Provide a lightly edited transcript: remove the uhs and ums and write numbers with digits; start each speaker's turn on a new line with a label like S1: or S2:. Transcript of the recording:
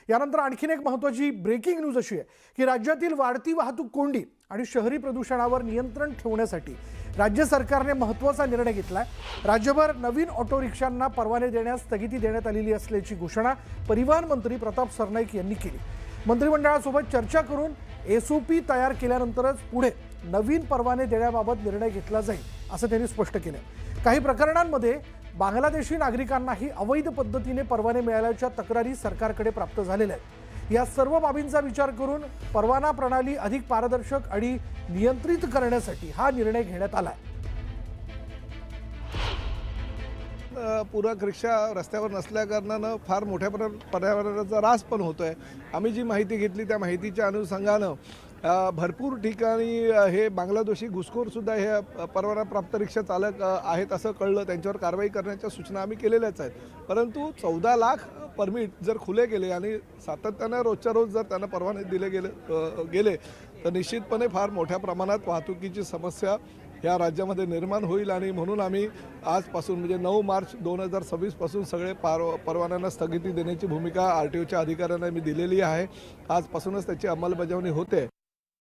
S1: यानंतर आणखीन एक महत्त्वाची ब्रेकिंग न्यूज अशी आहे की राज्यातील वाढती वाहतूक कोंडी आणि शहरी प्रदूषणावर नियंत्रण ठेवण्यासाठी राज्य सरकारने महत्त्वाचा निर्णय घेतलाय। राज्यभर नवीन ऑटो रिक्षांना परवाने देण्यास स्थगिती देण्यात आलेली असल्याची घोषणा परिवहन मंत्री प्रताप सरनाईक यांनी केली। मंत्रिमंडळासोबत चर्चा करून एसओपी तयार केल्यानंतरच पुढे नवीन परवाने देण्याबाबत निर्णय घेतला जाईल असं त्यांनी स्पष्ट केलं। काही प्रकरणांमध्ये बांगलादेशी नागरिकांनाही अवैध पद्धतीने परवाने मिळाल्याच्या तक्रारी सरकारकडे प्राप्त झालेल्या आहेत। या सर्व बाबींचा विचार करून परवाना प्रणाली अधिक पारदर्शक आणि नियंत्रित करण्यासाठी हा निर्णय घेण्यात आला आहे।
S2: पूरक रिक्षा रस्त्यावर नसल्याकारणानं फार मोठ्या पर्यावरणाचा ऱ्हास पण होतोय। आम्ही जी माहिती घेतली त्या माहितीच्या अनुषंगानं भरपूर ठिकाणी हे बांगलादेशी घुसखोरसुद्धा हे परवाना प्राप्त रिक्षा चालक आहेत असं कळलं। त्यांच्यावर कारवाई करण्याच्या सूचना आम्ही केलेल्याच आहेत। परंतु 14 लाख परमिट जर खुले गेले आणि सातत्यानं रोजच्या रोज जर त्यांना परवाने दिले गेले तर निश्चितपणे फार मोठ्या प्रमाणात वाहतुकीची समस्या या राज्यामध्ये निर्माण होईल। आणि म्हणून आम्ही आजपासून म्हणजे 9 मार्च 2026 पासून सगळे परवान्यांना स्थगिती देण्याची भूमिका RTOच्या अधिकाऱ्यांना मी दिलेली आहे। आजपासूनच त्याची अंमलबजावणी होते।